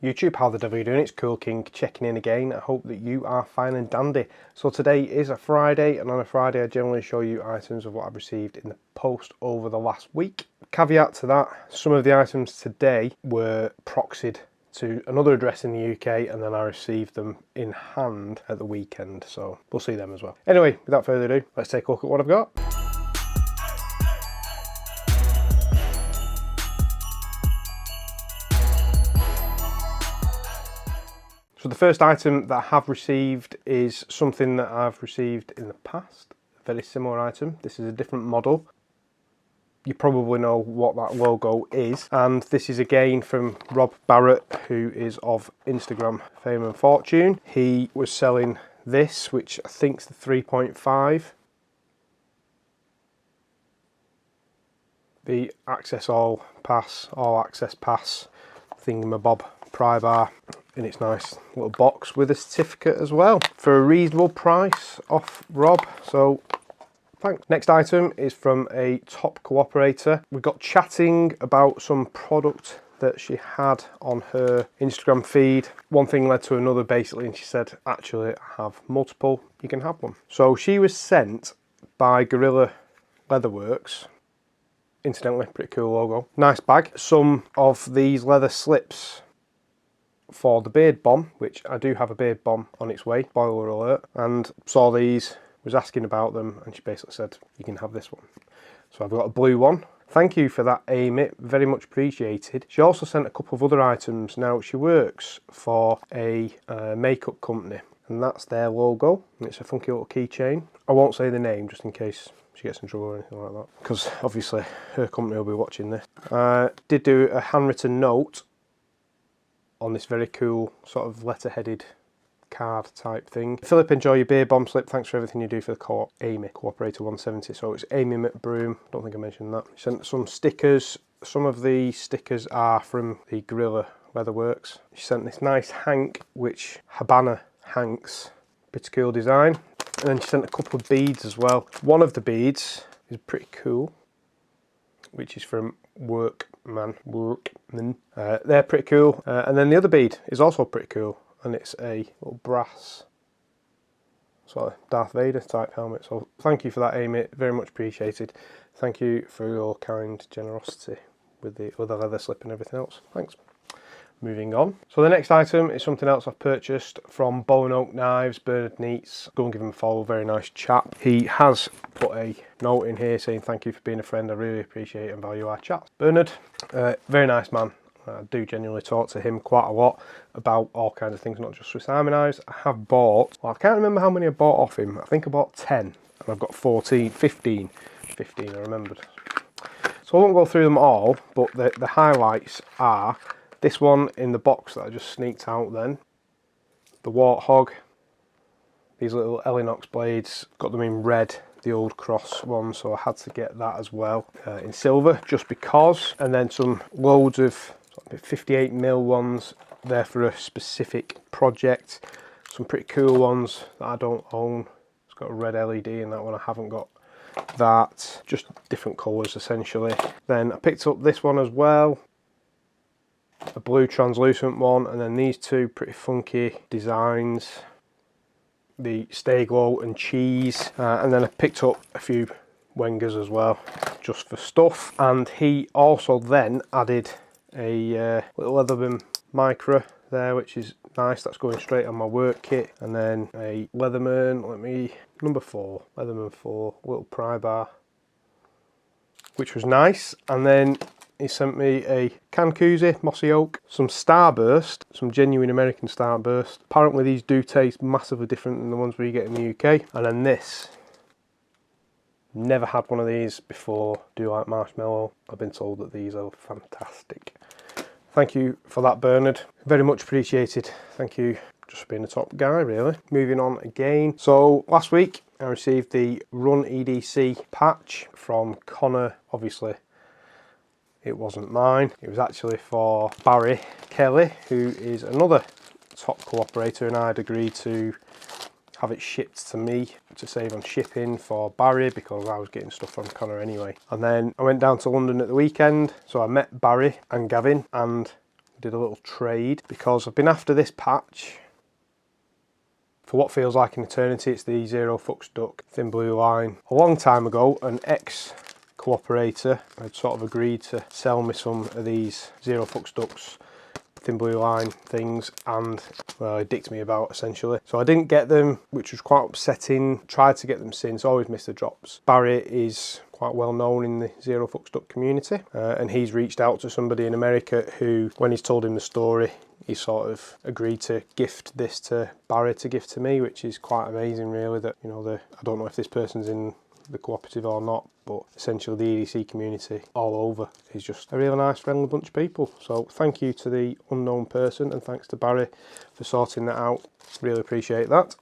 YouTube, how the devil are you doing? It's Cool King checking in again. I hope that you are fine and dandy. So today is a Friday, and on a Friday I generally show you items of what I've received in the post over the last week. Caveat to that, some of the items today were proxied to another address in the UK, and then I received them in hand at the weekend, so we'll see them as well. Anyway, without further ado, let's take a look at what I've got. So the first item that I have received is something that I've received in the past, a very similar item. This is a different model. You probably know what that logo is, and this is again from Rob Barrett, who is of Instagram fame and fortune. He was selling this, which I think is the 3.5. The Access All Access Pass thingamabob pry bar in its nice little box with a certificate as well for a reasonable price off Rob, so thanks. Next item is from a top cooperator. We got chatting about some product that she had on her Instagram feed. One thing led to another basically, and she said, actually I have multiple, you can have one. So she was sent by Gorilla Leatherworks. Incidentally, pretty cool logo. Nice bag. Some of these leather slips for the beard bomb, which I do have a beard bomb on its way, spoiler alert, and saw these, was asking about them, and she basically said, you can have this one. So I've got a blue one. Thank you for that, Amy, very much appreciated. She also sent a couple of other items. Now, she works for a makeup company, and that's their logo, and it's a funky little keychain. I won't say the name just in case she gets in trouble or anything like that, because obviously her company will be watching this. Did do a handwritten note on this very cool sort of letter-headed card type thing. Philip, enjoy your beer bomb slip. Thanks for everything you do for the co-op. Amy, Cooperator 170. So it's Amy McBroom. Don't think I mentioned that. She sent some stickers. Some of the stickers are from the Gorilla Leatherworks. She sent this nice hank, which Habana hanks. Pretty cool design. And then she sent a couple of beads as well. One of the beads is pretty cool, which is from Workman. They're pretty cool. And then the other bead is also pretty cool, and it's a little brass sort of Darth Vader type helmet. So thank you for that, Amy, very much appreciated. Thank you for your kind generosity with the leather slip and everything else. Thanks. Moving on. So the next item is something else I've purchased from Bow & Oak Knives, Bernard Neats. Go and give him a follow, very nice chap. He has put a note in here saying thank you for being a friend, I really appreciate and value our chats. Bernard, very nice man. I do genuinely talk to him quite a lot about all kinds of things, not just Swiss Army knives. I have bought, well, I can't remember how many I bought off him. I think I bought 10 and I've got 15 I remembered. So I won't go through them all, but the highlights are this one in the box that I just sneaked out then. The Warthog. These little Elinox blades, got them in red, the old cross one, so I had to get that as well in silver, just because. And then some loads of 58mm ones, there for a specific project. Some pretty cool ones that I don't own. It's got a red LED in that one, I haven't got that. Just different colours essentially. Then I picked up this one as well. A blue translucent one, and then these two pretty funky designs, the Stay Glow and Cheese, and then I picked up a few Wengers as well, just for stuff. And he also then added a little Leatherman Micra there, which is nice. That's going straight on my work kit. And then a Leatherman, number 4, Leatherman 4, little pry bar, which was nice. And then he sent me a can koozie, mossy oak, some Starburst, some genuine American Starburst. Apparently these do taste massively different than the ones we get in the UK. And then this, never had one of these before, do like marshmallow. I've been told that these are fantastic. Thank you for that, Bernard. Very much appreciated. Thank you just for being a top guy, really. Moving on again. So last week I received the Run EDC patch from Connor, obviously. It wasn't mine, it was actually for Barry Kelly, who is another top cooperator, and I'd agreed to have it shipped to me to save on shipping for Barry because I was getting stuff from Connor anyway. And then I went down to London at the weekend, so I met Barry and Gavin and did a little trade because I've been after this patch for what feels like an eternity. It's the Zero Fucks Duck thin blue line. A long time ago, an ex-cooperator had sort of agreed to sell me some of these Zero Fucks Ducks thin blue line things, and well, he dicked me about essentially. So I didn't get them, which was quite upsetting. Tried to get them since, always missed the drops. Barry is quite well known in the Zero Fucks Duck community, and he's reached out to somebody in America who, when he's told him the story, he sort of agreed to gift this to Barry to gift to me, which is quite amazing really. That, you know, I don't know if this person's in the cooperative or not, but essentially the EDC community all over is just a really nice friendly bunch of people. So thank you to the unknown person, and thanks to Barry for sorting that out. Really appreciate that.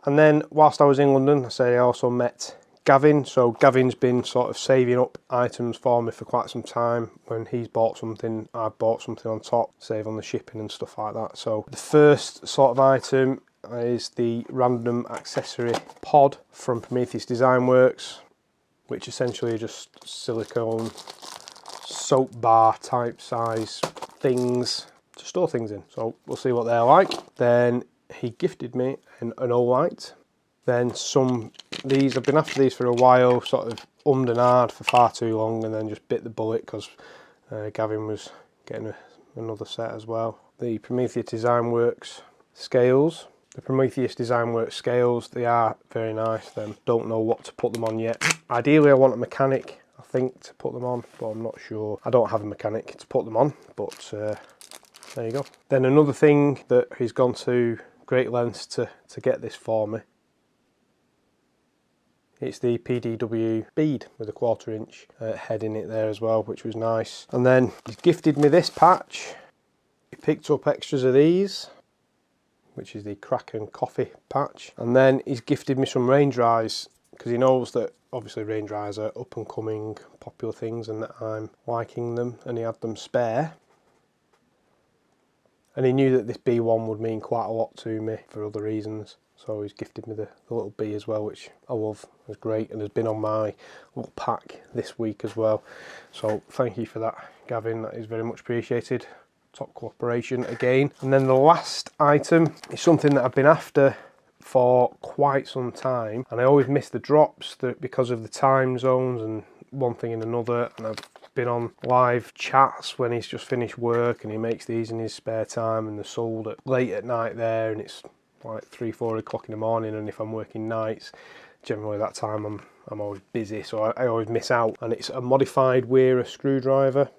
And then whilst I was in London, I say I also met Gavin. So Gavin's been sort of saving up items for me for quite some time. When he's bought something, I've bought something on top, save on the shipping and stuff like that. So the first sort of item is the random accessory pod from Prometheus Design Works, which essentially are just silicone soap bar type size things to store things in. So we'll see what they're like. Then he gifted me an Olight. Then these, I've been after these for a while, sort of ummed and ahed for far too long, and then just bit the bullet because Gavin was getting another set as well. The Prometheus Design Works scales. The Prometheus Design Works scales, they are very nice. Then don't know what to put them on yet. Ideally I want a mechanic, I think, to put them on, but I'm not sure. I don't have a mechanic to put them on, but there you go. Then another thing that he's gone to great lengths to get this for me, it's the PDW bead with a 1/4 inch head in it there as well, which was nice. And then he's gifted me this patch. He picked up extras of these, which is the Kraken coffee patch. And then he's gifted me some rain dries, because he knows that obviously rain dries are up and coming popular things and that I'm liking them, and he had them spare. And he knew that this B1 would mean quite a lot to me for other reasons. So he's gifted me the little B as well, which I love. It's great, and has been on my little pack this week as well. So thank you for that, Gavin. That is very much appreciated. Top cooperation again. And then the last item is something that I've been after for quite some time, and I always miss the drops because of the time zones and one thing and another. And I've been on live chats when he's just finished work and he makes these in his spare time, and they're sold at late at night there, and it's like 3-4 o'clock in the morning, and if I'm working nights, generally that time I'm always busy, so I always miss out. And it's a modified Wera screwdriver.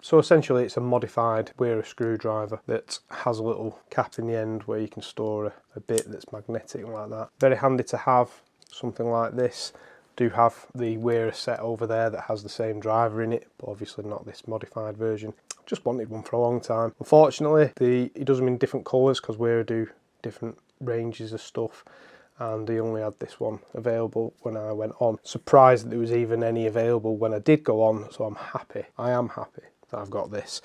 So essentially it's a modified Wera screwdriver that has a little cap in the end where you can store a bit that's magnetic like that. Very handy to have something like this. Do have the Wera set over there that has the same driver in it, but obviously not this modified version. Just wanted one for a long time. Unfortunately, he does them in different colours because Wera do different ranges of stuff, and he only had this one available when I went on. Surprised that there was even any available when I did go on, so I'm happy. I am happy that I've got this.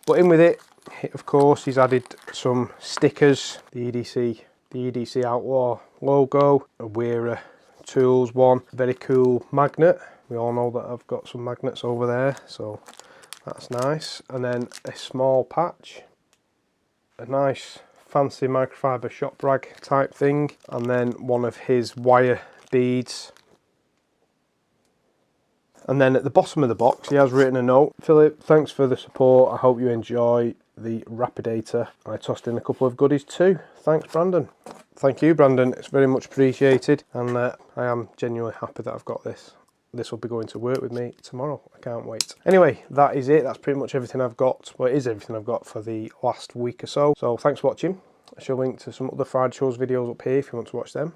But in with it, of course, he's added some stickers, the EDC Outlaw logo, a Wera Tools one, very cool magnet. We all know that I've got some magnets over there, so that's nice. And then a small patch, a nice fancy microfiber shop rag type thing, and then one of his wire beads. And then at the bottom of the box he has written a note: "Philip, thanks for the support, I hope you enjoy the Rapidator. I tossed in a couple of goodies too. Thanks, Brandon." Thank you, Brandon, it's very much appreciated, and I am genuinely happy that I've got this. This will be going to work with me tomorrow. I can't wait. Anyway, that is it. That's pretty much everything I've got. Well, it is everything I've got for the last week or so. So thanks for watching. I shall link to some other Friday Shows videos up here if you want to watch them.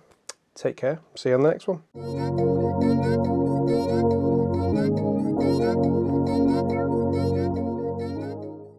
Take care. See you on the next one.